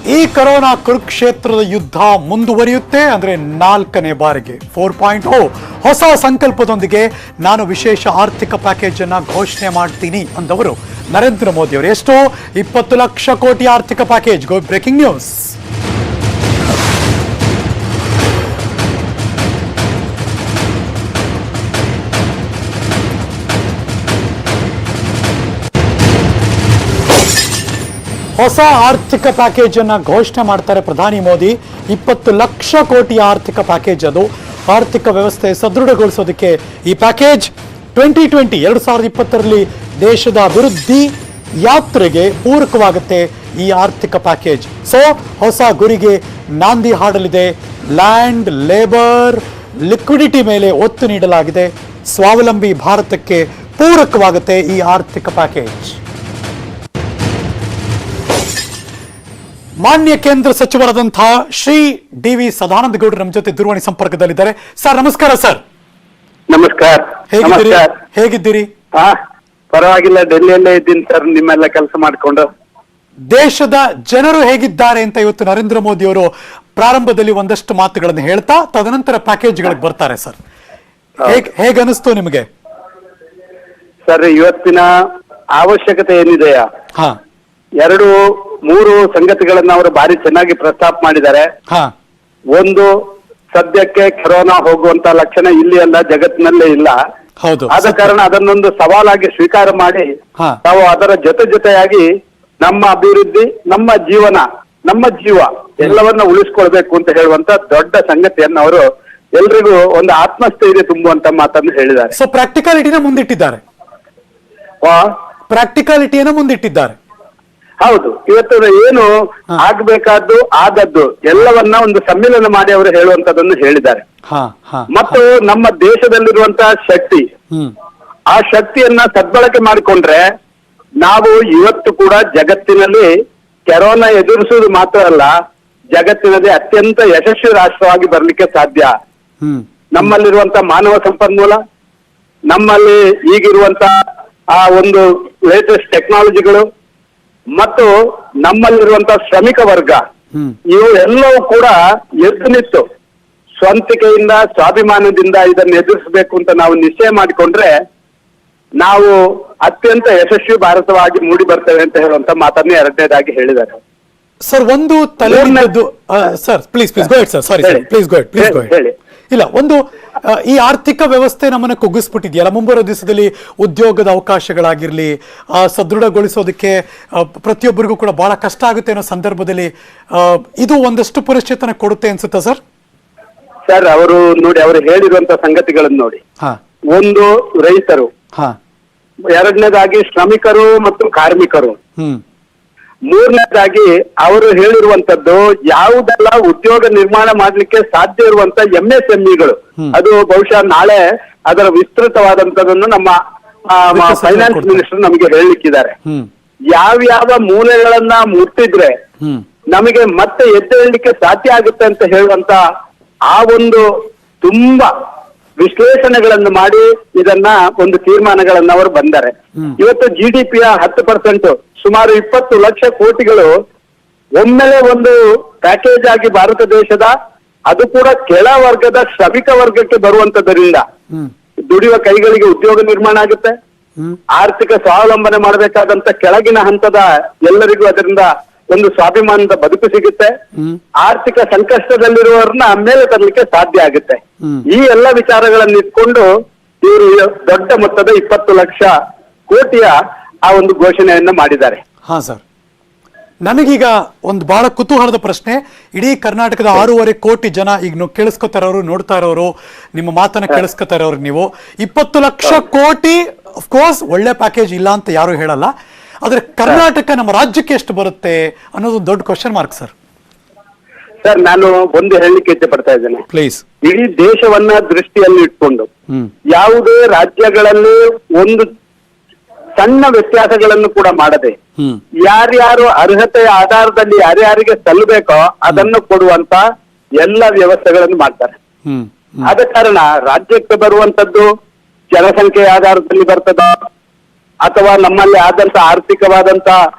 ಈ ಕೊರೋನಾ ಕುರುಕ್ಷೇತ್ರದ ಯುದ್ಧ ಮುಂದುವರಿಯುತ್ತೆ ಅಂದ್ರೆ 4ನೇ ಬಾರಿಗೆ 4.0 ಹೊಸ ಸಂಕಲ್ಪದೊಂದಿಗೆ ನಾನು ವಿಶೇಷ ಆರ್ಥಿಕ ಪ್ಯಾಕೇಜ್ ಅನ್ನ ಘೋಷಣೆ ಮಾಡ್ತೀನಿ ಅಂದವರು ನರೇಂದ್ರ ಮೋದಿ ಅವರು. ಎಷ್ಟು? 20 ಲಕ್ಷ ಕೋಟಿ ಆರ್ಥಿಕ ಪ್ಯಾಕೇಜ್. Breaking news. ಹೊಸ ಆರ್ಥಿಕ ಪ್ಯಾಕೇಜ್ ಅನ್ನ ಘೋಷಣೆ ಮಾಡ್ತಾರೆ ಪ್ರಧಾನಿ ಮೋದಿ. 20 ಲಕ್ಷ ಕೋಟಿ ಆರ್ಥಿಕ ಪ್ಯಾಕೇಜ್. ಅದು ಆರ್ಥಿಕ ವ್ಯವಸ್ಥೆ ಸದೃಢಗೊಳಿಸೋದಕ್ಕೆ ಈ ಪ್ಯಾಕೇಜ್ 2020 ದೇಶದ ಅಭಿವೃದ್ಧಿ ಯಾತ್ರೆಗೆ ಪೂರಕವಾಗುತ್ತೆ ಈ ಆರ್ಥಿಕ ಪ್ಯಾಕೇಜ್. ಸೊ ಹೊಸ ಗುರಿಗೆ ನಾಂದಿ ಹಾಡಲಿದೆ. ಲ್ಯಾಂಡ್, ಲೇಬರ್, ಲಿಕ್ವಿಡಿಟಿ ಮೇಲೆ ಒತ್ತು ನೀಡಲಾಗಿದೆ. ಸ್ವಾವಲಂಬಿ ಭಾರತಕ್ಕೆ ಪೂರಕವಾಗುತ್ತೆ ಈ ಆರ್ಥಿಕ ಪ್ಯಾಕೇಜ್. ಮಾನ್ಯ ಕೇಂದ್ರ ಸಚಿವರಾದಂತಹ ಶ್ರೀ ಡಿ.ವಿ. ಸದಾನಂದ ಗೌಡರು ನಮ್ಮ ಜೊತೆ ದೂರವಾಣಿ ಸಂಪರ್ಕದಲ್ಲಿದ್ದಾರೆ. ಸರ್ ನಮಸ್ಕಾರ. ಸರ್ ನಮಸ್ಕಾರ. ಹೇಗಿದ್ದೀರಿ? ಪರವಾಗಿಲ್ಲ, ಡೆಲ್ಲಿಯಲ್ಲೇ ಇದ್ದೀನಿ ಸರ್, ನಿಮ್ಮೆಲ್ಲ ಕೆಲಸ ಮಾಡಿಕೊಂಡು. ದೇಶದ ಜನರು ಹೇಗಿದ್ದಾರೆ ಅಂತ ಇವತ್ತು ನರೇಂದ್ರ ಮೋದಿ ಅವರು ಪ್ರಾರಂಭದಲ್ಲಿ ಒಂದಷ್ಟು ಮಾತುಗಳನ್ನು ಹೇಳ್ತಾ ತದನಂತರ ಪ್ಯಾಕೇಜ್ಗಳಿಗೆ ಬರ್ತಾರೆ. ಸರ್ ಹೇಗನಿಸ್ತು ನಿಮಗೆ? ಸರ್, ಇವತ್ತಿನ ಅವಶ್ಯಕತೆ ಏನಿದೆಯಾ, 2-3 ಸಂಗತಿಗಳನ್ನ ಅವರು ಬಾರಿ ಚೆನ್ನಾಗಿ ಪ್ರಸ್ತಾಪ ಮಾಡಿದ್ದಾರೆ. ಒಂದು, ಸದ್ಯಕ್ಕೆ ಕೊರೋನಾ ಹೋಗುವಂತ ಲಕ್ಷಣ ಇಲ್ಲಿ ಅಲ್ಲ, ಜಗತ್ತಿನಲ್ಲೇ ಇಲ್ಲ. ಆದ ಕಾರಣ ಅದನ್ನೊಂದು ಸವಾಲಾಗಿ ಸ್ವೀಕಾರ ಮಾಡಿ ನಾವು ಅದರ ಜೊತೆಯಾಗಿ ನಮ್ಮ ಅಭಿವೃದ್ಧಿ, ನಮ್ಮ ಜೀವನ, ನಮ್ಮ ಜೀವ ಎಲ್ಲವನ್ನ ಉಳಿಸ್ಕೊಳ್ಬೇಕು ಅಂತ ಹೇಳುವಂತ ದೊಡ್ಡ ಸಂಗತಿಯನ್ನು ಅವರು ಎಲ್ರಿಗೂ ಒಂದು ಆತ್ಮಸ್ಥೈರ್ಯ ತುಂಬುವಂತ ಮಾತನ್ನು ಹೇಳಿದ್ದಾರೆ. ಸೊ ಪ್ರಾಕ್ಟಿಕಾಲಿಟಿನ ಮುಂದಿಟ್ಟಿದ್ದಾರೆ. ಹೌದು, ಇವತ್ತು ಏನು ಆಗ್ಬೇಕಾದ್ದು ಆದದ್ದು ಎಲ್ಲವನ್ನ ಒಂದು ಸಮ್ಮಿಲನ ಮಾಡಿ ಅವರು ಹೇಳುವಂತದನ್ನು ಹೇಳಿದ್ದಾರೆ. ಮತ್ತು ನಮ್ಮ ದೇಶದಲ್ಲಿರುವಂತಹ ಶಕ್ತಿ, ಆ ಶಕ್ತಿಯನ್ನ ಸದ್ಬಳಕೆ ಮಾಡಿಕೊಂಡ್ರೆ ನಾವು ಇವತ್ತು ಕೂಡ ಜಗತ್ತಿನಲ್ಲಿ ಕೊರೋನಾ ಎದುರಿಸುವುದು ಮಾತ್ರ ಅಲ್ಲ, ಜಗತ್ತಿನಲ್ಲಿ ಅತ್ಯಂತ ಯಶಸ್ವಿ ರಾಷ್ಟ್ರವಾಗಿ ಬರ್ಲಿಕ್ಕೆ ಸಾಧ್ಯ. ನಮ್ಮಲ್ಲಿರುವಂತ ಮಾನವ ಸಂಪನ್ಮೂಲ, ನಮ್ಮಲ್ಲಿ ಈಗಿರುವಂತ ಆ ಒಂದು ಲೇಟೆಸ್ಟ್ ಟೆಕ್ನಾಲಜಿಗಳು ಮತ್ತು ನಮ್ಮಲ್ಲಿರುವಂತಹ ಶ್ರಮಿಕ ವರ್ಗ, ಇವು ಎಲ್ಲವೂ ಕೂಡ ಎದ್ದು ನಿಂತು ಸ್ವಂತಿಕೆಯಿಂದ, ಸ್ವಾಭಿಮಾನದಿಂದ ಇದನ್ನು ಎದುರಿಸಬೇಕು ಅಂತ ನಾವು ನಿಶ್ಚಯ ಮಾಡಿಕೊಂಡ್ರೆ ನಾವು ಅತ್ಯಂತ ಯಶಸ್ವಿ ಭಾರತವಾಗಿ ಮೂಡಿ ಬರ್ತೇವೆ ಅಂತ ಹೇಳುವಂತ ಮಾತನ್ನೇ ಎರಡನೇದಾಗಿ ಹೇಳಿದ್ದಾರೆ. ಸರ್ ಒಂದು sir please go head sir. Sorry sir, please go head. ಹೇಳಿ. ಇಲ್ಲ, ಒಂದು ಈ ಆರ್ಥಿಕ ವ್ಯವಸ್ಥೆ ನಮ್ಮನ್ನು ಕುಗ್ಗಿಸ್ಬಿಟ್ಟಿದೆಯಲ್ಲ, ಮುಂಬರುವ ದಿವಸದಲ್ಲಿ ಉದ್ಯೋಗದ ಅವಕಾಶಗಳಾಗಿರ್ಲಿ ಸದೃಢಗೊಳಿಸೋದಕ್ಕೆ ಪ್ರತಿಯೊಬ್ಬರಿಗೂ ಕೂಡ ಬಹಳ ಕಷ್ಟ ಆಗುತ್ತೆ ಅನ್ನೋ ಸಂದರ್ಭದಲ್ಲಿ ಇದು ಒಂದಷ್ಟು ಪುನಶ್ಚೇತನ ಕೊಡುತ್ತೆ ಅನ್ಸುತ್ತಾ ಸರ್? ಸರ್, ಅವರು ಹೇಳಿರುವಂತ ಸಂಗತಿಗಳನ್ನು ನೋಡಿ. ಒಂದು, ರೈತರು. ಎರಡನೇದಾಗಿ ಶ್ರಮಿಕರು ಮತ್ತು ಕಾರ್ಮಿಕರು. ಮೂರನೇದಾಗಿ ಅವರು ಹೇಳಿರುವಂತದ್ದು ಯಾವುದೆಲ್ಲ ಉದ್ಯೋಗ ನಿರ್ಮಾಣ ಮಾಡ್ಲಿಕ್ಕೆ ಸಾಧ್ಯ ಇರುವಂತ MSMEಗಳು, ಅದು ಬಹುಶಃ ನಾಳೆ ಅದರ ವಿಸ್ತೃತವಾದಂತದನ್ನು ನಮ್ಮ ಫೈನಾನ್ಸ್ ಮಿನಿಸ್ಟರ್ ನಮಗೆ ಹೇಳಲಿಕ್ಕಿದ್ದಾರೆ. ಯಾವ್ಯಾವ ಮೂಲೆಗಳನ್ನ ಮುಟ್ಟಿದ್ರೆ ನಮಗೆ ಮತ್ತೆ ಎದ್ದೇಳಲಿಕ್ಕೆ ಸಾಧ್ಯ ಆಗುತ್ತೆ ಅಂತ ಹೇಳುವಂತ ಆ ಒಂದು ತುಂಬಾ ವಿಶ್ಲೇಷಣೆಗಳನ್ನು ಮಾಡಿ ಇದನ್ನ ಒಂದು ತೀರ್ಮಾನಗಳನ್ನ ಅವರು ಬಂದರೆ, ಇವತ್ತು GDPಯ 10%, ಸುಮಾರು 20 ಲಕ್ಷ ಕೋಟಿಗಳು ಒಮ್ಮೆಲೆ ಒಂದು ಪ್ಯಾಕೇಜ್ ಆಗಿ ಭಾರತ ದೇಶದ, ಅದು ಕೂಡ ಕೆಳ ವರ್ಗದ ಶ್ರಮಿಕ ವರ್ಗಕ್ಕೆ ಬರುವಂತದರಿಂದ ದುಡಿಯುವ ಕೈಗಳಿಗೆ ಉದ್ಯೋಗ ನಿರ್ಮಾಣ ಆಗುತ್ತೆ. ಆರ್ಥಿಕ ಸ್ವಾವಲಂಬನೆ ಮಾಡಬೇಕಾದಂತ ಕೆಳಗಿನ ಹಂತದ ಎಲ್ಲರಿಗೂ ಅದರಿಂದ ಒಂದು ಸ್ವಾಭಿಮಾನದ ಬದುಕು ಸಿಗುತ್ತೆ. ಆರ್ಥಿಕ ಸಂಕಷ್ಟದಲ್ಲಿರುವವರನ್ನ ಮೇಲೆ ತರಲಿಕ್ಕೆ ಸಾಧ್ಯ ಆಗುತ್ತೆ. ಈ ಎಲ್ಲ ವಿಚಾರಗಳನ್ನು ಇಟ್ಕೊಂಡು ಇವರು ದೊಡ್ಡ ಮೊತ್ತದ 20 ಲಕ್ಷ ಕೋಟಿಯ ಆ ಒಂದು ಘೋಷಣೆಯನ್ನ ಮಾಡಿದ್ದಾರೆ. ಹಾ ಸರ್, ನನಗೀಗ ಒಂದು ಬಹಳ ಕುತೂಹಲದ ಪ್ರಶ್ನೆ. ಇಡೀ ಕರ್ನಾಟಕದ 6.5 ಕೋಟಿ ಜನ ಈಗ ಕೇಳಿಸ್ಕೊತಾ ಇರೋರು, ನೋಡ್ತಾ ಇರೋರು, ನಿಮ್ಮ ಮಾತನ್ನ ಕೇಳಿಸ್ಕೊತಾ ಇರೋರು, ನೀವು 20 ಲಕ್ಷ ಕೋಟಿ ಅಫ್ಕೋರ್ಸ್ ಒಳ್ಳೆ ಪ್ಯಾಕೇಜ್ ಇಲ್ಲ ಅಂತ ಯಾರು ಹೇಳಲ್ಲ, ಆದ್ರೆ ಕರ್ನಾಟಕ ನಮ್ಮ ರಾಜ್ಯಕ್ಕೆ ಎಷ್ಟು ಬರುತ್ತೆ ಅನ್ನೋದು ದೊಡ್ಡ ಕ್ವಶನ್ ಮಾರ್ಕ್ ಸರ್. ಸರ್, ನಾನು ಒಂದು ಹೇಳಲಿಕ್ಕೆ ಇಚ್ಛೆ ಪಡ್ತಾ ಇದ್ದೇನೆ. ಪ್ಲೀಸ್. ಇಡೀ ದೇಶವನ್ನ ದೃಷ್ಟಿಯಲ್ಲಿ ಇಟ್ಕೊಂಡು ಯಾವುದೇ ರಾಜ್ಯಗಳಲ್ಲಿ ಒಂದು ಸಣ್ಣ ವ್ಯತ್ಯಾಸಗಳನ್ನು ಕೂಡ ಮಾಡದೆ ಯಾರ್ಯಾರು ಅರ್ಹತೆಯ ಆಧಾರದಲ್ಲಿ ಯಾರ್ಯಾರಿಗೆ ಸಲ್ಲಬೇಕೋ ಅದನ್ನು ಕೊಡುವಂತ ಎಲ್ಲ ವ್ಯವಸ್ಥೆಗಳನ್ನು ಮಾಡ್ತಾರೆ. ಆದ ಕಾರಣ ರಾಜ್ಯಕ್ಕೆ ಬರುವಂತದ್ದು ಜನಸಂಖ್ಯೆಯ ಆಧಾರದಲ್ಲಿ ಬರ್ತದ ಅಥವಾ ನಮ್ಮಲ್ಲಿ ಆದಂತ ಆರ್ಥಿಕವಾದಂತ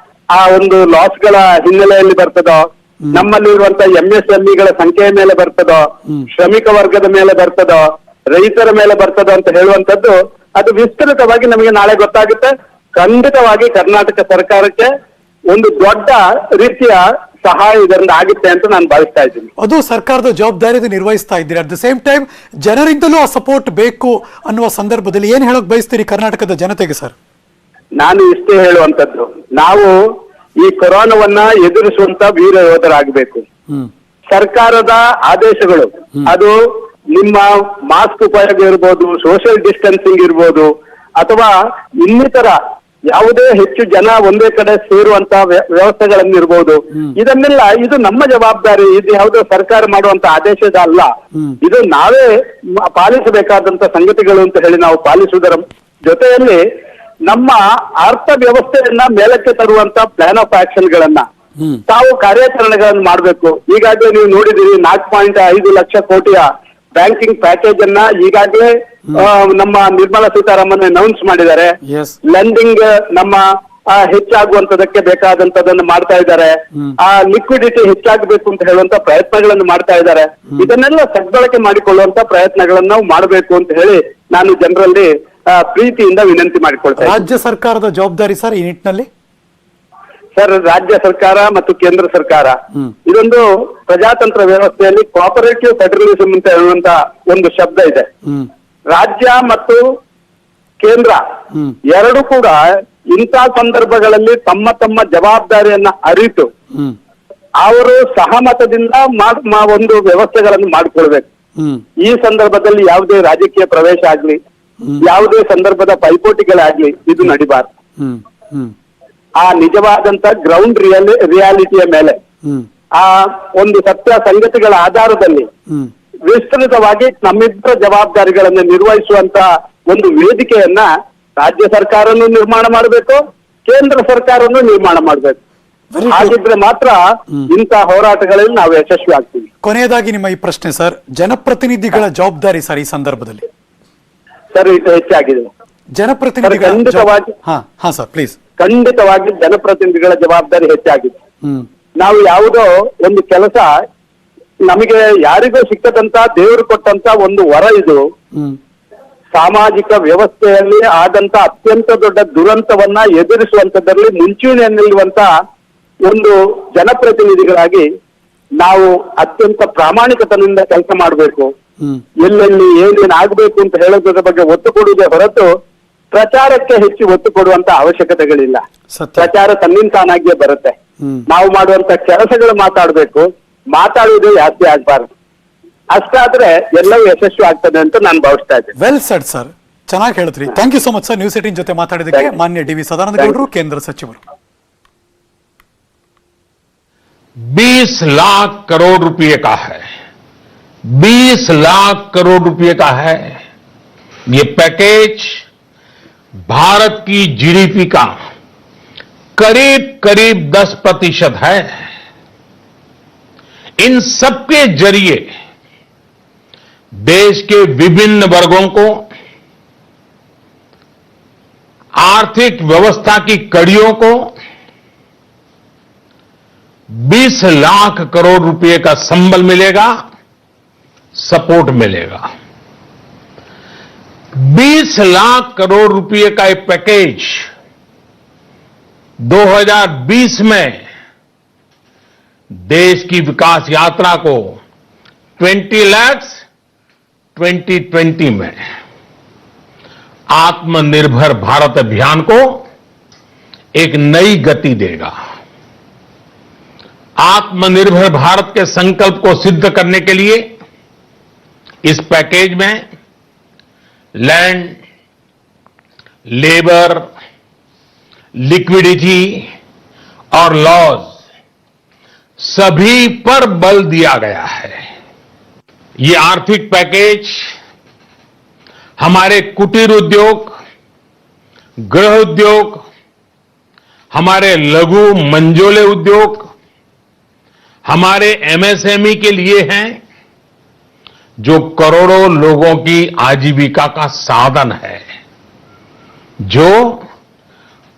ಆ ಒಂದು ಲಾಸ್ಗಳ ಹಿನ್ನೆಲೆಯಲ್ಲಿ ಬರ್ತದೋ ನಮ್ಮಲ್ಲಿರುವಂತ MSMEಗಳ ಸಂಖ್ಯೆಯ ಮೇಲೆ ಬರ್ತದೋ, ಶ್ರಮಿಕ ವರ್ಗದ ಮೇಲೆ ಬರ್ತದೋ, ರೈತರ ಮೇಲೆ ಬರ್ತದೋ ಅಂತ ಹೇಳುವಂತದ್ದು ಅದು ವಿಸ್ತೃತವಾಗಿ ನಮಗೆ ನಾಳೆ ಗೊತ್ತಾಗುತ್ತೆ. ಖಂಡಿತವಾಗಿ ಕರ್ನಾಟಕ ಸರ್ಕಾರಕ್ಕೆ ಒಂದು ದೊಡ್ಡ ರೀತಿಯ ಸಹಾಯ ಇದರಿಂದ ಆಗುತ್ತೆ ಅಂತ ನಾನು ಭಾವಿಸ್ತಾ ಇದ್ದೀನಿ. ಅದು ಸರ್ಕಾರದ ಜವಾಬ್ದಾರಿ ನಿರ್ವಹಿಸ್ತಾ ಇದ್ದೀರಿ. ಅಟ್ ದ ಸೇಮ್ ಟೈಮ್ ಜನರಿಂದಲೂ ಆ ಸಪೋರ್ಟ್ ಬೇಕು ಅನ್ನುವ ಸಂದರ್ಭದಲ್ಲಿ ಏನ್ ಹೇಳಕ್ ಬಯಸ್ತೀರಿ ಕರ್ನಾಟಕದ ಜನತೆಗೆ ಸರ್? ನಾನು ಇಷ್ಟೇ ಹೇಳುವಂತದ್ದು, ನಾವು ಈ ಕೊರೋನಾವನ್ನ ಎದುರಿಸುವಂತ ವೀರ ಯೋಧರಾಗಬೇಕು. ಸರ್ಕಾರದ ಆದೇಶಗಳು ಅದು ನಿಮ್ಮ ಮಾಸ್ಕ್ ಉಪಯೋಗ ಇರ್ಬೋದು, ಸೋಷಿಯಲ್ ಡಿಸ್ಟೆನ್ಸಿಂಗ್ ಇರ್ಬೋದು, ಅಥವಾ ಇನ್ನಿತರ ಯಾವುದೇ ಹೆಚ್ಚು ಜನ ಒಂದೇ ಕಡೆ ಸೇರುವಂತ ವ್ಯವಸ್ಥೆಗಳನ್ನಿರ್ಬೋದು, ಇದನ್ನೆಲ್ಲ ಇದು ನಮ್ಮ ಜವಾಬ್ದಾರಿ. ಇದು ಯಾವುದೋ ಸರ್ಕಾರ ಮಾಡುವಂತ ಆದೇಶದ ಅಲ್ಲ, ಇದು ನಾವೇ ಪಾಲಿಸಬೇಕಾದಂತ ಸಂಗತಿಗಳು ಅಂತ ಹೇಳಿ ನಾವು ಪಾಲಿಸುವುದರ ಜೊತೆಯಲ್ಲಿ ನಮ್ಮ ಅರ್ಥ ವ್ಯವಸ್ಥೆಯನ್ನ ಮೇಲಕ್ಕೆ ತರುವಂತ ಪ್ಲಾನ್ ಆಫ್ ಆಕ್ಷನ್ ಗಳನ್ನ ತಾವು ಕಾರ್ಯಾಚರಣೆಗಳನ್ನು ಮಾಡಬೇಕು. ಈಗಾಗಲೇ ನೀವು ನೋಡಿದಿರಿ 4.5 ಲಕ್ಷ ಕೋಟಿಯ ಬ್ಯಾಂಕಿಂಗ್ ಪ್ಯಾಕೇಜ್ ಅನ್ನ ಈಗಾಗಲೇ ನಮ್ಮ ನಿರ್ಮಲಾ ಸೀತಾರಾಮನ್ ಅನೌನ್ಸ್ ಮಾಡಿದ್ದಾರೆ. ಲೆಂಡಿಂಗ್ ನಮ್ಮ ಹೆಚ್ಚಾಗುವಂತದಕ್ಕೆ ಬೇಕಾದಂತದನ್ನು ಮಾಡ್ತಾ ಇದ್ದಾರೆ. ಆ ಲಿಕ್ವಿಡಿಟಿ ಹೆಚ್ಚಾಗಬೇಕು ಅಂತ ಹೇಳುವಂತ ಪ್ರಯತ್ನಗಳನ್ನು ಮಾಡ್ತಾ ಇದ್ದಾರೆ. ಇದನ್ನೆಲ್ಲ ಸದ್ಬಳಕೆ ಮಾಡಿಕೊಳ್ಳುವಂತ ಪ್ರಯತ್ನಗಳನ್ನು ನಾವು ಮಾಡಬೇಕು ಅಂತ ಹೇಳಿ ನಾನು ಜನರಲ್ಲಿ ಪ್ರೀತಿಯಿಂದ ವಿನಂತಿ ಮಾಡಿಕೊಳ್ತೇನೆ. ರಾಜ್ಯ ಸರ್ಕಾರದ ಜವಾಬ್ದಾರಿ ಸರ್ ಈ ನಿಟ್ಟಿನಲ್ಲಿ? ಸರ್, ರಾಜ್ಯ ಸರ್ಕಾರ ಮತ್ತು ಕೇಂದ್ರ ಸರ್ಕಾರ ಇದೊಂದು ಪ್ರಜಾತಂತ್ರ ವ್ಯವಸ್ಥೆಯಲ್ಲಿ ಕೋಆಪರೇಟಿವ್ ಫೆಡರಲಿಸಂ ಅಂತ ಹೇಳುವಂತ ಒಂದು ಶಬ್ದ ಇದೆ. ರಾಜ್ಯ ಮತ್ತು ಕೇಂದ್ರ ಎರಡು ಕೂಡ ಇಂಥ ಸಂದರ್ಭಗಳಲ್ಲಿ ತಮ್ಮ ತಮ್ಮ ಜವಾಬ್ದಾರಿಯನ್ನ ಅರಿತು ಅವರು ಸಹಮತದಿಂದ ಒಂದು ವ್ಯವಸ್ಥೆಗಳನ್ನು ಮಾಡಿಕೊಳ್ಬೇಕು. ಈ ಸಂದರ್ಭದಲ್ಲಿ ಯಾವುದೇ ರಾಜಕೀಯ ಪ್ರವೇಶ ಆಗ್ಲಿ, ಯಾವುದೇ ಸಂದರ್ಭದ ಪೈಪೋಟಿಗಳಾಗ್ಲಿ ಇದು ನಡಿಬಾರ್ದು. ಆ ನಿಜವಾದಂತ ಗ್ರೌಂಡ್ ರಿಯಾಲಿಟಿಯ ಮೇಲೆ ಆ ಒಂದು ಸತ್ಯ ಸಂಗತಿಗಳ ಆಧಾರದಲ್ಲಿ ವಿಸ್ತೃತವಾಗಿ ನಮ್ಮಿಬ್ಬರ ಜವಾಬ್ದಾರಿಗಳನ್ನು ನಿರ್ವಹಿಸುವಂತ ಒಂದು ವೇದಿಕೆಯನ್ನ ರಾಜ್ಯ ಸರ್ಕಾರನು ನಿರ್ಮಾಣ ಮಾಡಬೇಕು, ಕೇಂದ್ರ ಸರ್ಕಾರನು ನಿರ್ಮಾಣ ಮಾಡಬೇಕು. ಹಾಗಿದ್ರೆ ಮಾತ್ರ ಇಂಥ ಹೋರಾಟಗಳಲ್ಲಿ ನಾವು ಯಶಸ್ವಿ ಆಗ್ತೀವಿ. ಕೊನೆಯದಾಗಿ ನಿಮ್ಮ ಈ ಪ್ರಶ್ನೆ ಸರ್, ಜನಪ್ರತಿನಿಧಿಗಳ ಜವಾಬ್ದಾರಿ ಸರ್ ಈ ಸಂದರ್ಭದಲ್ಲಿ? ಸರ್, ಇದು ಹೆಚ್ಚಾಗಿದೆ. ಜನಪ್ರತಿನಿಧಿಗಳ ಖಂಡಿತವಾಗಿ ಸರ್ ಪ್ಲೀಸ್. ಖಂಡಿತವಾಗಿ ಜನಪ್ರತಿನಿಧಿಗಳ ಜವಾಬ್ದಾರಿ ಹೆಚ್ಚಾಗಿದೆ. ನಾವು ಯಾವುದೋ ಒಂದು ಕೆಲಸ ನಮಗೆ ಯಾರಿಗೂ ಸಿಕ್ಕದಂತ ದೇವರು ಕೊಟ್ಟಂತ ಒಂದು ವರ ಇದು. ಸಾಮಾಜಿಕ ವ್ಯವಸ್ಥೆಯಲ್ಲಿ ಆದಂತ ಅತ್ಯಂತ ದೊಡ್ಡ ದುರಂತವನ್ನ ಎದುರಿಸುವಂತದ್ರಲ್ಲಿ ಮುಂಚೂಣಿಯಲ್ಲಿರುವಂತ ಒಂದು ಜನಪ್ರತಿನಿಧಿಗಳಾಗಿ ನಾವು ಅತ್ಯಂತ ಪ್ರಾಮಾಣಿಕತನದಿಂದ ಕೆಲಸ ಮಾಡಬೇಕು. ಎಲ್ಲೆಲ್ಲಿ ಏನೇನು ಆಗ್ಬೇಕು ಅಂತ ಹೇಳೋದ್ರ ಬಗ್ಗೆ ಒತ್ತು ಕೊಡುವುದೇ ಹೊರತು ಪ್ರಚಾರಕ್ಕೆ ಹೆಚ್ಚು ಒತ್ತು ಕೊಡುವಂತ ಅವಶ್ಯಕತೆಗಳಿಲ್ಲ. ಪ್ರಚಾರ ತನ್ನಿಂತಾನಾಗಿಯೇ ಬರುತ್ತೆ. ನಾವು ಮಾಡುವಂತ ಕೆಲಸಗಳು ಮಾತಾಡುವುದೇ ಜಾಸ್ತಿ ಆಗ್ಬಾರ್ದು. ಅಷ್ಟಾದ್ರೆ ಎಲ್ಲವೂ ಯಶಸ್ವಿ ಆಗ್ತದೆ ಅಂತ ನಾನು ಭಾವಿಸ್ತಾ ಇದ್ದೇನೆ. ವೆಲ್ ಸೆಡ್ ಸರ್, ಚೆನ್ನಾಗಿ ಹೇಳಿದ್ರಿ. Thank you so much sir. News 18 ಜೊತೆ ಮಾತಾಡಿದಕ್ಕೆ. ಮಾನ್ಯ ಡಿ ವಿ ಸದಾನಂದ ಗೌಡರು, ಕೇಂದ್ರ ಸಚಿವರು. 20 लाख करोड़ रुपए का है, 20 लाख करोड़ रुपए का है ये पैकेज। भारत की जीडीपी का करीब करीब 10% है। इन सबके जरिए देश के विभिन्न वर्गों को आर्थिक व्यवस्था की कड़ियों को 20 लाख करोड़ रुपए का संबल मिलेगा, सपोर्ट मिलेगा। 20 लाख करोड़ रुपए का एक पैकेज 2020 में देश की विकास यात्रा को 20 लाख 2020 में आत्मनिर्भर भारत अभियान को एक नई गति देगा। आत्मनिर्भर भारत के संकल्प को सिद्ध करने के लिए इस पैकेज में लैंड, लेबर, लिक्विडिटी और लॉज सभी पर बल दिया गया है। ये आर्थिक पैकेज हमारे कुटीर उद्योग, गृह उद्योग, हमारे लघु मंझोले उद्योग, हमारे एमएसएमई के लिए हैं, जो करोड़ों लोगों की आजीविका का साधन है, जो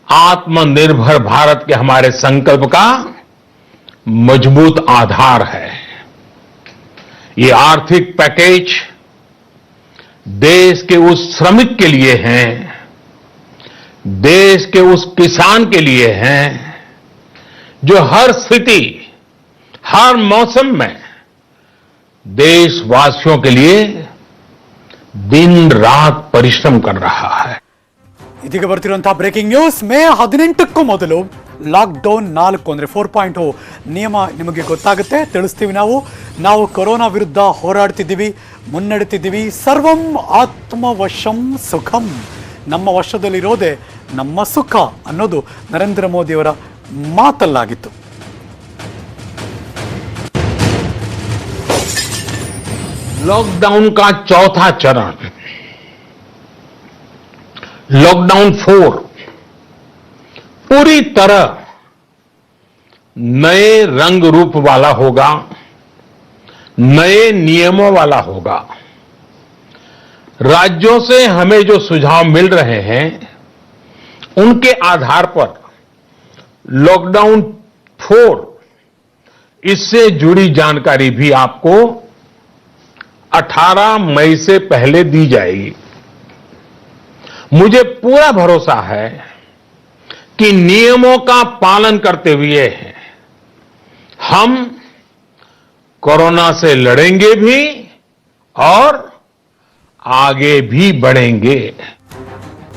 आत्मनिर्भर भारत के हमारे संकल्प का मजबूत आधार है। ये आर्थिक पैकेज देश के उस श्रमिक के लिए हैं, देश के उस किसान के लिए हैं जो हर स्थिति, हर मौसम में देशवासियों के लिए दिन रात परिश्रम कर रहा है। ಇದೀಗ ಬರ್ತಿರುವಂತಹ ಬ್ರೇಕಿಂಗ್ ನ್ಯೂಸ್. ಮೇ 18ಕ್ಕೂ ಮೊದಲು ಲಾಕ್ಡೌನ್ 4 ಅಂದ್ರೆ 4.0 ನಿಯಮ ನಿಮಗೆ ಗೊತ್ತಾಗುತ್ತೆ, ತಿಳಿಸ್ತೀವಿ. ನಾವು ಕೊರೋನಾ ವಿರುದ್ಧ ಹೋರಾಡ್ತಿದ್ದೀವಿ, ಮುನ್ನಡೆತಿದ್ದೀವಿ. ಸರ್ವಂ ಆತ್ಮವಶಂ ಸುಖಂ, ನಮ್ಮ ವಶದಲ್ಲಿರೋದೇ ನಮ್ಮ ಸುಖ ಅನ್ನೋದು ನರೇಂದ್ರ ಮೋದಿಯವರ ಮಾತಲ್ಲಾಗಿತ್ತು. लॉकडाउन का चौथा चरण, लॉकडाउन 4, पूरी तरह नए रंग रूप वाला होगा, नए नियमों वाला होगा। राज्यों से हमें जो सुझाव मिल रहे हैं उनके आधार पर लॉकडाउन 4, इससे जुड़ी जानकारी भी आपको 18 मई से पहले दी जाएगी। मुझे पूरा भरोसा है कि नियमों का पालन करते हुए हम कोरोना से लड़ेंगे भी और आगे भी बढ़ेंगे।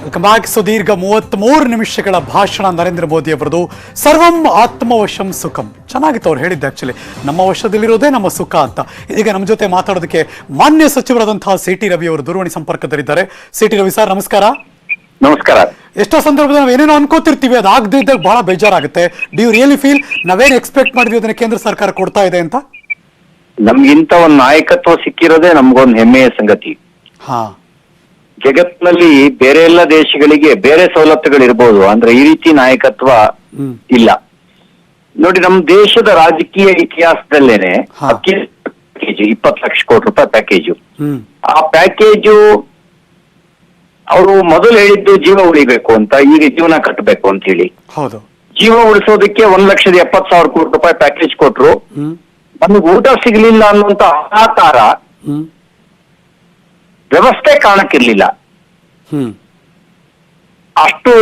Welcome back. ಸುದೀರ್ಘ 33 ನಿಮಿಷಗಳ ಭಾಷಣ ನರೇಂದ್ರ ಮೋದಿ ಅವರದು. ಸರ್ವಂ ಆತ್ಮವಶಂ ಸುಖಂ. ಚೆನ್ನಾಗಿತ್ತು ಅವ್ರು ಹೇಳಿದ್ದು. ಆಕ್ಚುಲಿ ನಮ್ಮ ವಶದಲ್ಲಿರೋದೇ ನಮ್ಮ ಸುಖ ಅಂತ. ಇದೀಗ ನಮ್ಮ ಜೊತೆ ಮಾತಾಡೋದಕ್ಕೆ ಮಾನ್ಯ ಸಚಿವರಾದಂತಹ ಸಿ.ಟಿ. ರವಿ ಅವರು ದೂರವಾಣಿ ಸಂಪರ್ಕದಲ್ಲಿದ್ದಾರೆ. ಸಿ.ಟಿ. ರವಿ ಸರ್, ನಮಸ್ಕಾರ. ನಮಸ್ಕಾರ. ಎಷ್ಟೋ ಸಂದರ್ಭದಲ್ಲಿ ನಾವು ಏನೇನೋ ಅನ್ಕೋತಿರ್ತೀವಿ, ಅದು ಆಗದೇ ಇದ್ದಾಗ ಬಹಳ ಬೇಜಾರಾಗುತ್ತೆ. ಡು ಯು ರಿಯಲಿ ಫೀಲ್ ನಾವೇನು ಎಕ್ಸ್ಪೆಕ್ಟ್ ಮಾಡಿದ್ವಿ ಅದನ್ನ ಕೇಂದ್ರ ಸರ್ಕಾರ ಕೊಡ್ತಾ ಇದೆ ಅಂತ? ನಮ್ಗಿಂತ ಒಂದು ನಾಯಕತ್ವ ಸಿಕ್ಕಿರೋದೇ ನಮ್ಗೊಂದು ಹೆಮ್ಮೆಯ ಸಂಗತಿ. ಹಾ, ಜಗತ್ತಿನಲ್ಲಿ ಬೇರೆ ಎಲ್ಲ ದೇಶಗಳಿಗೆ ಬೇರೆ ಸವಲತ್ತುಗಳಿರ್ಬೋದು, ಅಂದ್ರೆ ಈ ರೀತಿ ನಾಯಕತ್ವ ಇಲ್ಲ. ನೋಡಿ, ನಮ್ಮ ದೇಶದ ರಾಜಕೀಯ ಇತಿಹಾಸದಲ್ಲೇನೆ ಪ್ಯಾಕೇಜ್ 20 ಲಕ್ಷ ಕೋಟಿ ರೂಪಾಯಿ ಪ್ಯಾಕೇಜು. ಆ ಪ್ಯಾಕೇಜು ಅವರು ಮೊದಲು ಹೇಳಿದ್ದು ಜೀವ ಉಳಿಬೇಕು ಅಂತ, ಈಗ ಜೀವನ ಕಟ್ಟಬೇಕು ಅಂತ ಹೇಳಿ. ಹೌದು. ಜೀವ ಉಳಿಸೋದಕ್ಕೆ 1,70,000 ಕೋಟಿ ರೂಪಾಯಿ ಪ್ಯಾಕೇಜ್ ಕೊಟ್ರು. ನಮಗೆ ಊಟ ಸಿಗ್ಲಿಲ್ಲ ಅನ್ನುವಂತ ಹಾಹಾಕಾರ, ವ್ಯವಸ್ಥೆ ಕಾಣಕ್ಕಿರ್ಲಿಲ್ಲ. ಅಷ್ಟು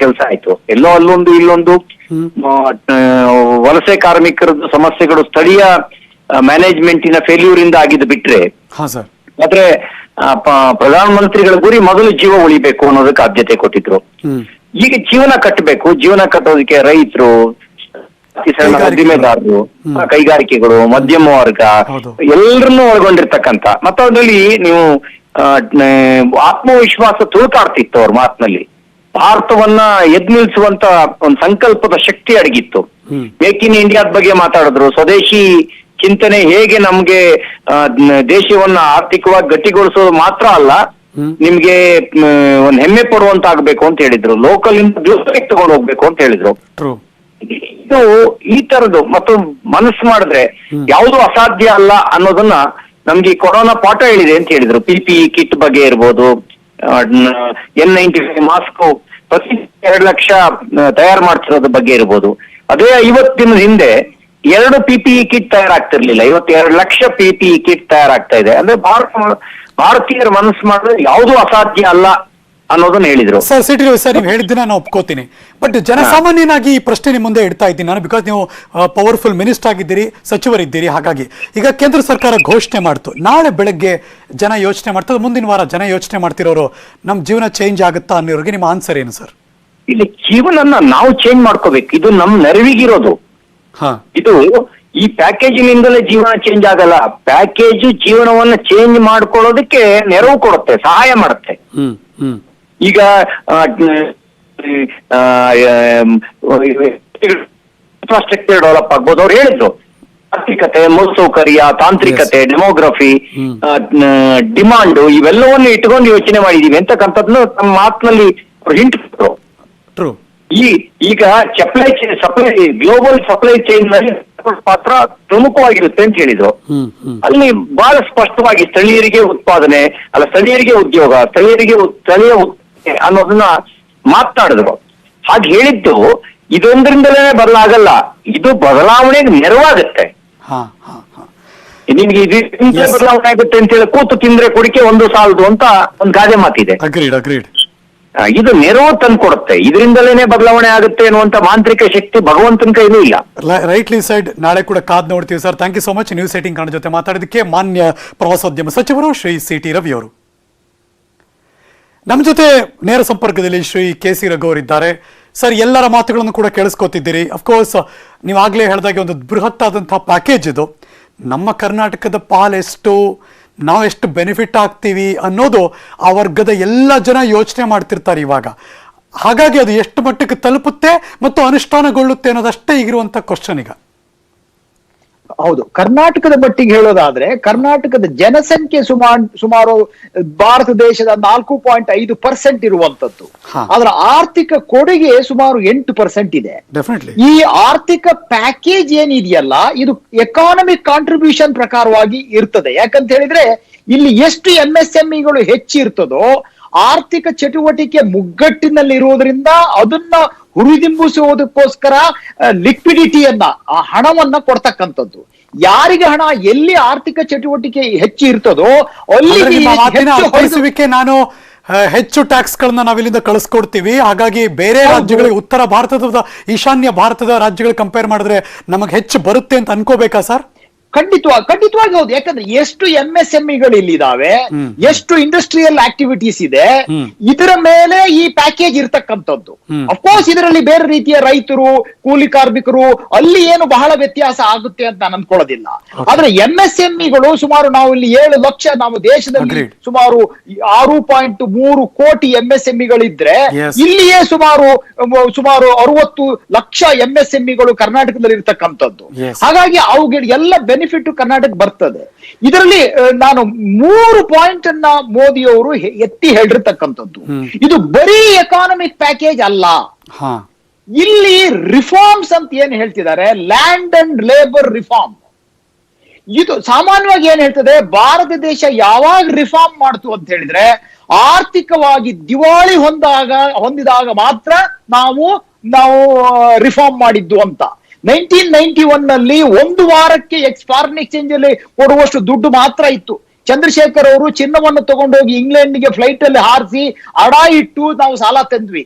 ಕೆಲಸ ಆಯ್ತು. ಎಲ್ಲೋ ಅಲ್ಲೊಂದು ಇಲ್ಲೊಂದು ವಲಸೆ ಕಾರ್ಮಿಕರದ್ದು ಸಮಸ್ಯೆಗಳು ಸ್ಥಳೀಯ ಮ್ಯಾನೇಜ್ಮೆಂಟಿನ ಫೇಲ್ಯೂರ್ ಇಂದ ಆಗಿದ್ದು ಬಿಟ್ರೆ, ಆದ್ರೆ ಪ್ರಧಾನಮಂತ್ರಿಗಳ ಗುರಿ ಮೊದಲು ಜೀವ ಉಳಿಬೇಕು ಅನ್ನೋದಕ್ಕೆ ಆದ್ಯತೆ ಕೊಟ್ಟಿದ್ರು. ಈಗ ಜೀವನ ಕಟ್ಟಬೇಕು. ಜೀವನ ಕಟ್ಟೋದಕ್ಕೆ ರೈತರು, ಸಣ್ಣ ಉದ್ದಿಮೆದಾರರು, ಕೈಗಾರಿಕೆಗಳು, ಮಧ್ಯಮ ವರ್ಗ ಎಲ್ಲರನ್ನೂ ಒಳಗೊಂಡಿರ್ತಕ್ಕಂಥ, ಮತ್ತು ಅದರಲ್ಲಿ ನೀವು ಆತ್ಮವಿಶ್ವಾಸ ತುಳುಕಾಡ್ತಿತ್ತು ಅವ್ರ ಮಾತಿನಲ್ಲಿ. ಭಾರತವನ್ನ ಎದ್ ನಿಲ್ಸುವಂತ ಒಂದು ಸಂಕಲ್ಪದ ಶಕ್ತಿ ಅಡಗಿತ್ತು. ಮೇಕ್ ಇನ್ ಇಂಡಿಯಾದ ಬಗ್ಗೆ ಮಾತಾಡಿದ್ರು. ಸ್ವದೇಶಿ ಚಿಂತನೆ ಹೇಗೆ ನಮ್ಗೆ ದೇಶವನ್ನ ಆರ್ಥಿಕವಾಗಿ ಗಟ್ಟಿಗೊಳಿಸೋದು ಮಾತ್ರ ಅಲ್ಲ, ನಿಮ್ಗೆ ಒಂದ್ ಹೆಮ್ಮೆ ಪಡುವಂತ ಆಗ್ಬೇಕು ಅಂತ ಹೇಳಿದ್ರು. ಲೋಕಲ್ ಇಂದ ಗ್ಲೋಬಲ್ ತಗೊಂಡು ಹೋಗ್ಬೇಕು ಅಂತ ಹೇಳಿದ್ರು. ಇದು ಈ ತರದ್ದು ಮತ್ತು ಮನಸ್ಸು ಮಾಡಿದ್ರೆ ಯಾವುದು ಅಸಾಧ್ಯ ಅಲ್ಲ ಅನ್ನೋದನ್ನ ನಮ್ಗೆ ಕೊರೋನಾ ಪಾಠ ಹೇಳಿದೆ ಅಂತ ಹೇಳಿದ್ರು. PPE ಕಿಟ್ ಬಗ್ಗೆ ಇರ್ಬೋದು, N95 ಮಾಸ್ಕ್ ಪ್ರತಿ 2 ಲಕ್ಷ ತಯಾರು ಮಾಡ್ತಿರೋದ್ರ ಬಗ್ಗೆ ಇರ್ಬೋದು. ಅದೇ 50 ದಿನದ ಹಿಂದೆ 2 PPE ಕಿಟ್ ತಯಾರಾಗ್ತಿರ್ಲಿಲ್ಲ, 2 ಲಕ್ಷ PPE ಕಿಟ್ ತಯಾರಾಗ್ತಾ ಇದೆ. ಅಂದ್ರೆ ಭಾರತೀಯರ ಮನಸ್ಸು ಮಾಡಿದ್ರೆ ಯಾವುದೂ ಅಸಾಧ್ಯ ಅಲ್ಲ ಅನ್ನೋದನ್ನ ಹೇಳಿದ್ರು. Sir, CT. ರವಿ ಸರ್, ನೀವು ಹೇಳಿದ್ದನ್ನ ನಾನು ಒಪ್ಕೋತೀನಿ. ಬಟ್ ಜನಸಾಮಾನ್ಯನಾಗಿ ಈ ಪ್ರಶ್ನೆ ನಿಮ್ಮ ಮುಂದೆ ಇಡ್ತಾ ಇದ್ದೀನಿ ನಾನು, ಬಿಕಾಸ್ ನೀವು ಪವರ್ಫುಲ್ ಮಿನಿಸ್ಟರ್ ಆಗಿದ್ದೀರಿ, ಸಚಿವರಿದ್ದೀರಿ. ಹಾಗಾಗಿ ಈಗ ಕೇಂದ್ರ ಸರ್ಕಾರ ಘೋಷಣೆ ಮಾಡ್ತು, ನಾಳೆ ಬೆಳಗ್ಗೆ ಜನ ಯೋಚನೆ ಮಾಡ್ತಾರೆ, ಮುಂದಿನ ವಾರ ಜನ ಯೋಚನೆ ಮಾಡ್ತಿರೋರು ನಮ್ಮ ಜೀವನ ಚೇಂಜ್ ಆಗುತ್ತಾ ಅನ್ನೋರಿಗೆ ನಿಮ್ಮ ಆನ್ಸರ್ ಏನು ಸರ್? ಇಲ್ಲಿ ಜೀವನನ್ನ ನಾವು ಚೇಂಜ್ ಮಾಡ್ಕೋಬೇಕು. ಇದು ನಮ್ಮ ನೆರವಿಗಿರೋದು. ಇದು ಈ ಪ್ಯಾಕೇಜಿನಿಂದಲೇ ಜೀವನ ಚೇಂಜ್ ಆಗಲ್ಲ. ಪ್ಯಾಕೇಜು ಜೀವನವನ್ನ ಚೇಂಜ್ ಮಾಡ್ಕೊಳ್ಳೋದಕ್ಕೆ ನೆರವು ಕೊಡುತ್ತೆ, ಸಹಾಯ ಮಾಡುತ್ತೆ. ಈಗ ಇನ್ಫ್ರಾಸ್ಟ್ರಕ್ಚರ್ ಡೆವಲಪ್ ಆಗ್ಬೋದು. ಅವ್ರು ಹೇಳಿದ್ರು ಆರ್ಥಿಕತೆ, ಮೂಲಸೌಕರ್ಯ, ತಾಂತ್ರಿಕತೆ, ಡೆಮೋಗ್ರಫಿ, ಡಿಮಾಂಡ್, ಇವೆಲ್ಲವನ್ನು ಇಟ್ಕೊಂಡು ಯೋಚನೆ ಮಾಡಿದೀವಿ ಅಂತಕ್ಕಂಥದ್ನ ನಮ್ಮ ಮಾತಿನಲ್ಲಿ ಹಿಂಟ್ ಕೊಟ್ಟರು. ಈಗ ಸಪ್ಲೈ ಗ್ಲೋಬಲ್ ಸಪ್ಲೈ ಚೈನ್ ನಲ್ಲಿ ಪಾತ್ರ ಪ್ರಮುಖವಾಗಿರುತ್ತೆ ಅಂತ ಹೇಳಿದ್ರು. ಅಲ್ಲಿ ಬಹಳ ಸ್ಪಷ್ಟವಾಗಿ ಸ್ಥಳೀಯರಿಗೆ ಉತ್ಪಾದನೆ ಅಲ್ಲ, ಸ್ಥಳೀಯರಿಗೆ ಉದ್ಯೋಗ, ಸ್ಥಳೀಯ ಅನ್ನೋದನ್ನ ಮಾತನಾಡಿದ್ರು. ಹಾಗೆ ಹೇಳಿದ್ದು ಇದೊಂದರಿಂದಲೇ ಬದಲಾಗಲ್ಲ, ಇದು ಬದಲಾವಣೆಗೆ ನೆರವಾಗುತ್ತೆ. ಹಾ ಹಾ ಹಾ ನಿಮ್ಗೆ ಇದರಿಂದ Yes. ಬದಲಾವಣೆ ಆಗುತ್ತೆ ಅಂತ ಹೇಳಿ ಕೂತು ತಿಂದ್ರೆ ಕುಡಿಕೆ ಒಂದು ಸಾಲದು ಅಂತ ಒಂದು ಗಾದೆ ಮಾತಿದೆ. Agreed agreed. ಇದು ನೆರವು ತಂದ್ಕೊಡುತ್ತೆ, ಇದರಿಂದಲೇನೆ ಬದಲಾವಣೆ ಆಗುತ್ತೆ ಅನ್ನುವಂತ ಮಾಂತ್ರಿಕ ಶಕ್ತಿ ಭಗವಂತನ ಕೈಲೂ ಇಲ್ಲ. Rightly said. ನಾಳೆ ಕೂಡ ಕಾದ್ ನೋಡ್ತೀವಿ sir. Thank you so much news 18 Kannada ಜೊತೆ ಮಾತಾಡಿದಕ್ಕೆ. ಮಾನ್ಯ ಪ್ರವಾಸೋದ್ಯಮ ಸಚಿವರು ಶ್ರೀ CT ರವಿ ಅವರು ನಮ್ಮ ಜೊತೆ ನೇರ ಸಂಪರ್ಕದಲ್ಲಿ ಶ್ರೀ KC ರಘು ಅವರಿದ್ದಾರೆ. ಸರ್, ಎಲ್ಲರ ಮಾತುಗಳನ್ನು ಕೂಡ ಕೇಳಿಸ್ಕೊತಿದ್ದೀರಿ. ಅಫ್ಕೋರ್ಸ್ ನೀವು ಆಗ್ಲೇ ಹೇಳಿದಾಗೆ ಒಂದು ಬೃಹತ್ ಆದಂತಹ ಪ್ಯಾಕೇಜ್ ಇದು. ನಮ್ಮ ಕರ್ನಾಟಕದ ಪಾಲೆಷ್ಟು, ನಾವು ಎಷ್ಟು ಬೆನಿಫಿಟ್ ಆಗ್ತೀವಿ ಅನ್ನೋದು ಆ ವರ್ಗದ ಎಲ್ಲ ಜನ ಯೋಚನೆ ಮಾಡ್ತಿರ್ತಾರೆ ಇವಾಗ. ಹಾಗಾಗಿ ಅದು ಎಷ್ಟು ಮಟ್ಟಕ್ಕೆ ತಲುಪುತ್ತೆ ಮತ್ತು ಅನುಷ್ಠಾನಗೊಳ್ಳುತ್ತೆ ಅನ್ನೋದಷ್ಟೇ ಈಗಿರುವಂತ ಕ್ವಶನ್ ಈಗ. ಹೌದು, ಕರ್ನಾಟಕದ ಮಟ್ಟಿಗೆ ಹೇಳೋದಾದ್ರೆ ಕರ್ನಾಟಕದ ಜನಸಂಖ್ಯೆ ಸುಮಾರು ಭಾರತ ದೇಶದ 4.5% ಇರುವಂತದ್ದು. ಹಾ. ಅದರ ಆರ್ಥಿಕ ಕೊಡುಗೆ ಸುಮಾರು 8% ಇದೆ. ಡೆಫಿನೆಟ್ಲಿ. ಈ ಆರ್ಥಿಕ ಪ್ಯಾಕೇಜ್ ಏನಿದೆಯಲ್ಲ, ಇದು ಎಕಾನಮಿಕ್ ಕಾಂಟ್ರಿಬ್ಯೂಷನ್ ಪ್ರಕಾರವಾಗಿ ಇರ್ತದೆ. ಯಾಕಂತ ಹೇಳಿದ್ರೆ ಇಲ್ಲಿ ಎಷ್ಟು MSMEಗಳು ಹೆಚ್ಚಿರ್ತದೋ ಆರ್ಥಿಕ ಚಟುವಟಿಕೆ ಮುಗ್ಗಟ್ಟಿನಲ್ಲಿರುವುದರಿಂದ ಅದನ್ನ ಹುರಿದಿಂಬಿಸುವುದಕ್ಕೋಸ್ಕರ ಲಿಕ್ವಿಡಿಟಿಯನ್ನ, ಆ ಹಣವನ್ನ ಕೊಡ್ತಕ್ಕಂಥದ್ದು. ಯಾರಿಗೆ ಹಣ ಎಲ್ಲಿ ಆರ್ಥಿಕ ಚಟುವಟಿಕೆ ಹೆಚ್ಚು ಇರ್ತದೋ ಅಲ್ಲಿ ಅರ್ಥೈಸುವಿಕೆ ನಾನು ಹೆಚ್ಚು ಟ್ಯಾಕ್ಸ್ ಗಳನ್ನ ನಾವಿಲ್ಲಿಂದ ಕಳಿಸ್ಕೊಡ್ತೀವಿ. ಹಾಗಾಗಿ ಬೇರೆ ರಾಜ್ಯಗಳಿಗೆ, ಉತ್ತರ ಭಾರತದ, ಈಶಾನ್ಯ ಭಾರತದ ರಾಜ್ಯಗಳಿಗೆ ಕಂಪೇರ್ ಮಾಡಿದ್ರೆ ನಮಗೆ ಹೆಚ್ಚು ಬರುತ್ತೆ ಅಂತ ಅನ್ಕೋಬೇಕಾ ಸರ್? ಖಂಡಿತವಾಗಿ ಹೌದು. ಯಾಕಂದ್ರೆ ಎಷ್ಟು MSMEಗಳು ಇಲ್ಲಿದ್ದಾವೆ, ಎಷ್ಟು ಇಂಡಸ್ಟ್ರಿಯಲ್ ಆಕ್ಟಿವಿಟೀಸ್ ಇದೆ, ಇದರ ಮೇಲೆ ಈ ಪ್ಯಾಕೇಜ್ ಇರ್ತಕ್ಕಂಥದ್ದು. ಅಫ್ಕೋರ್ಸ್ ಇದರಲ್ಲಿ ಬೇರೆ ರೀತಿಯ ರೈತರು, ಕೂಲಿ ಕಾರ್ಮಿಕರು, ಅಲ್ಲಿ ಏನು ಬಹಳ ವ್ಯತ್ಯಾಸ ಆಗುತ್ತೆ ಅಂತ ನಾನು ಅನ್ಕೊಳ್ಳೋದಿಲ್ಲ. ಆದ್ರೆ MSMEಗಳು ಸುಮಾರು, ನಾವು ಇಲ್ಲಿ 7 ಲಕ್ಷ, ನಾವು ದೇಶದಲ್ಲಿ ಸುಮಾರು 6.3 ಕೋಟಿ MSMEಗಳಿದ್ರೆ ಇಲ್ಲಿಯೇ ಸುಮಾರು 60 ಲಕ್ಷ MSMEಗಳು ಕರ್ನಾಟಕದಲ್ಲಿ ಇರ್ತಕ್ಕಂಥದ್ದು. ಹಾಗಾಗಿ ಅವುಗಳಿಗೆ ಎಲ್ಲ ಬೆನಿಫಿಟ್ ಕರ್ನಾಟಕ ಬರ್ತದೆ. ಇದರಲ್ಲಿ ನಾನು 3 ಪಾಯಿಂಟ್ ಅನ್ನ ಮೋದಿ ಅವರು ಎತ್ತಿ ಹೇಳಿರ್ತಕ್ಕಂಥದ್ದು. ಇದು ಬರೀ ಎಕಾನಮಿಕ್ ಪ್ಯಾಕೇಜ್ ಅಲ್ಲ, ಇಲ್ಲಿ ರಿಫಾರ್ಮ್ಸ್ ಅಂತ ಏನ್ ಹೇಳ್ತಿದ್ದಾರೆ, ಲ್ಯಾಂಡ್ ಅಂಡ್ ಲೇಬರ್ ರಿಫಾರ್ಮ್. ಇದು ಸಾಮಾನ್ಯವಾಗಿ ಏನ್ ಹೇಳ್ತದೆ, ಭಾರತ ದೇಶ ಯಾವಾಗ ರಿಫಾರ್ಮ್ ಮಾಡ್ತು ಅಂತ ಹೇಳಿದ್ರೆ ಆರ್ಥಿಕವಾಗಿ ದಿವಾಳಿ ಹೊಂದಿದಾಗ ಮಾತ್ರ ನಾವು ರಿಫಾರ್ಮ್ ಮಾಡಿದ್ದು ಅಂತ. 1991 ನಲ್ಲಿ 1 ವಾರಕ್ಕೆ ಫಾರಿನ್ ಎಕ್ಸ್ಚೇಂಜ್ ಅಲ್ಲಿ ಕೊಡುವಷ್ಟು ದುಡ್ಡು ಮಾತ್ರ ಇತ್ತು. ಚಂದ್ರಶೇಖರ್ ಅವರು ಚಿನ್ನವನ್ನು ತಗೊಂಡೋಗಿ ಇಂಗ್ಲೆಂಡ್ಗೆ ಫ್ಲೈಟ್ ಅಲ್ಲಿ ಹಾರಿಸಿ ಅಡ ಇಟ್ಟು ನಾವು ಸಾಲ ತಂದ್ವಿ.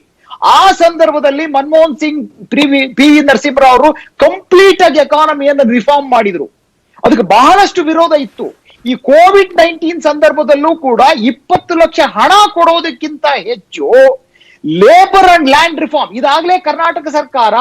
ಆ ಸಂದರ್ಭದಲ್ಲಿ ಮನಮೋಹನ್ ಸಿಂಗ್, PV ನರಸಿಂಹರಾವ್ ಅವರು ಕಂಪ್ಲೀಟ್ ಆಗಿ ಎಕಾನಮಿಯನ್ನು ರಿಫಾರ್ಮ್ ಮಾಡಿದ್ರು. ಅದಕ್ಕೆ ಬಹಳಷ್ಟು ವಿರೋಧ ಇತ್ತು. ಈ COVID-19 ಸಂದರ್ಭದಲ್ಲೂ ಕೂಡ 20 ಲಕ್ಷ ಹಣ ಕೊಡೋದಕ್ಕಿಂತ ಹೆಚ್ಚು ಲೇಬರ್ ಅಂಡ್ ಲ್ಯಾಂಡ್ ರಿಫಾರ್ಮ್. ಇದಾಗಲೇ ಕರ್ನಾಟಕ ಸರ್ಕಾರ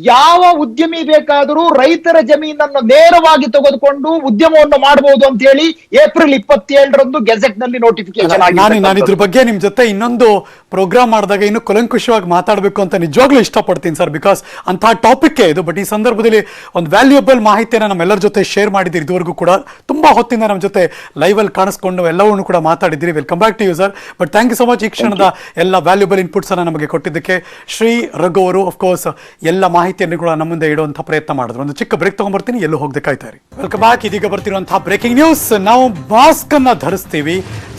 ಯಾವ ಉದ್ಯಮಿ ಬೇಕಾದರೂ ರೈತರ ಜಮೀನನ್ನು ನೇರವಾಗಿ ತೆಗೆದುಕೊಂಡು ಉದ್ಯಮವನ್ನು ಮಾಡಬಹುದು ಅಂತ ಹೇಳಿ ಏಪ್ರಿಲ್ 27ರಂದು ಗೆಜೆಟ್ ನಲ್ಲಿ ನೋಟಿಫಿಕೇಶನ್ ಆಗಿದೆ. ನಾನು ಇದ್ರ ಬಗ್ಗೆ ನಿಮ್ ಜೊತೆ ಇನ್ನೊಂದು ಪ್ರೋಗ್ರಾಮ್ ಮಾಡಿದಾಗ ಇನ್ನು ಕೂಲಂಕುಷವಾಗಿ ಮಾತಾಡಬೇಕು ಅಂತ ನಿಜವಾಗ್ಲೂ ಇಷ್ಟಪಡ್ತೀನಿ ಸರ್, ಬಿಕಾಸ್ ಅಂತಹ ಟಾಪಿಕ್ ಇದು. ಬಟ್ ಈ ಸಂದರ್ಭದಲ್ಲಿ ಒಂದು ವ್ಯಾಲ್ಯೂಯಬಲ್ ಮಾಹಿತಿಯನ್ನು ನಮ್ಮೆಲ್ಲರ ಜೊತೆ ಶೇರ್ ಮಾಡಿದ್ದೀರಿ. ಇದುವರೆಗೂ ಕೂಡ ತುಂಬಾ ಹೊತ್ತಿಂದ ನಮ್ಮ ಜೊತೆ ಲೈವ್ ಅಲ್ಲಿ ಕಾಣಿಸ್ಕೊಂಡು ಎಲ್ಲವನ್ನೂ ಕೂಡ ಮಾತಾಡಿದ್ದೀರಿ. Welcome back to you sir. But thank you so much ಈ ಕ್ಷಣದ ಎಲ್ಲ ವ್ಯಾಲ್ಯೂಬಲ್ ಇನ್ಪುಟ್ಸ್ ಅನ್ನ ನಮಗೆ ಕೊಟ್ಟಿದ್ದಕ್ಕೆ. ಶ್ರೀ ರಘು ಅವರು ಅಫ್ಕೋರ್ಸ್ ಎಲ್ಲ ಮಾಹಿತಿಯನ್ನು ಕೂಡ ನಮ್ಮ ಮುಂದೆ ಇಡುವಂತಹ ಪ್ರಯತ್ನ ಮಾಡಿದ್ರು. ಒಂದು ಚಿಕ್ಕ ಬ್ರೇಕ್ ತಗೊಂಡ್ಬರ್ತೀನಿ, ಎಲ್ಲೂ ಹೋಗದೆ ಕಾಯ್ತಾ ಇರಿ. Welcome back. ಇದೀಗ ಬರ್ತಿರುವಂತಹ ಬ್ರೇಕಿಂಗ್ ನ್ಯೂಸ್. ನಾವು ಮಾಸ್ಕ್ ಅನ್ನ ಧರಿಸ್ತೀವಿ,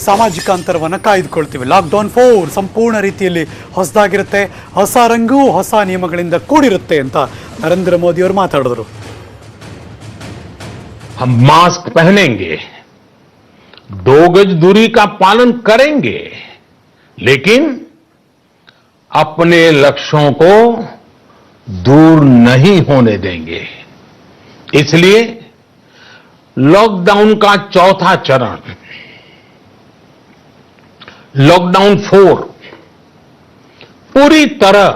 ಸಾಮಾಜಿಕ ಅಂತರವನ್ನು ಕಾಯ್ದುಕೊಳ್ತೀವಿ. ಲಾಕ್ಡೌನ್ 4 ಸಂಪೂರ್ಣ ರೀತಿಯಲ್ಲಿ ಹೊಸದಾಗಿರುತ್ತೆ, ಹೊಸ ರಂಗು, ಹೊಸ ನಿಯಮಗಳಿಂದ ಕೂಡಿರುತ್ತೆ ಅಂತ ನರೇಂದ್ರ ಮೋದಿ ಅವರು ಮಾತಾಡಿದ್ರು. हम मास्क पहनेंगे, 2 गज दूरी का पालन करेंगे, लेकिन अपने लक्ष्यों को दूर नहीं होने देंगे. इसलिए लॉकडाउन का चौथा चरण, लॉकडाउन 4 पूरी तरह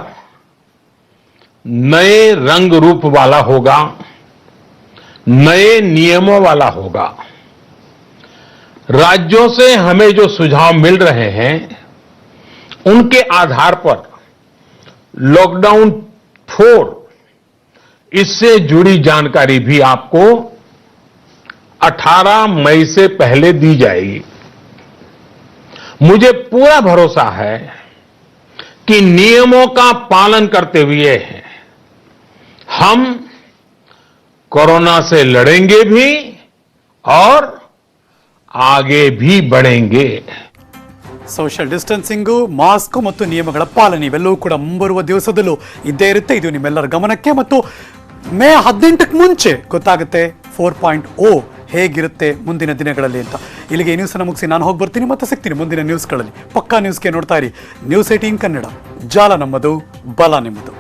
नए रंग रूप वाला होगा, नए नियमों वाला होगा. राज्यों से हमें जो सुझाव मिल रहे हैं उनके आधार पर लॉकडाउन 4 इससे जुड़ी जानकारी भी आपको 18 मई से पहले दी जाएगी. मुझे पूरा भरोसा है कि नियमों का पालन करते हुए हम कोरोना से लड़ेंगे भी और आगे भी बढ़ेंगे. ಸೋಷಿಯಲ್ ಡಿಸ್ಟೆನ್ಸಿಂಗು, ಮಾಸ್ಕ್ ಮತ್ತು ನಿಯಮಗಳ ಪಾಲನೆ ಇವೆಲ್ಲವೂ ಕೂಡ ಮುಂಬರುವ ದಿವಸದಲ್ಲೂ ಇದ್ದೇ ಇರುತ್ತೆ. ಇದು ನಿಮ್ಮೆಲ್ಲರ ಗಮನಕ್ಕೆ. ಮತ್ತು ಮೇ 18ಕ್ಕೆ ಮುಂಚೆ ಗೊತ್ತಾಗುತ್ತೆ 4.0 ಹೇಗಿರುತ್ತೆ ಮುಂದಿನ ದಿನಗಳಲ್ಲಿ ಅಂತ. ಇಲ್ಲಿಗೆ ಈ ನ್ಯೂಸನ್ನು ಮುಗಿಸಿ ನಾನು ಹೋಗಿ ಬರ್ತೀನಿ, ಮತ್ತೆ ಸಿಗ್ತೀನಿ ಮುಂದಿನ ನ್ಯೂಸ್ಗಳಲ್ಲಿ. ಪಕ್ಕಾ ನ್ಯೂಸ್ಗೆ ನೋಡ್ತಾ ಇರಿ ನ್ಯೂಸ್ 18 ಕನ್ನಡ. ಜಾಲ ನಮ್ಮದು, ಬಲ ನಿಮ್ಮದು.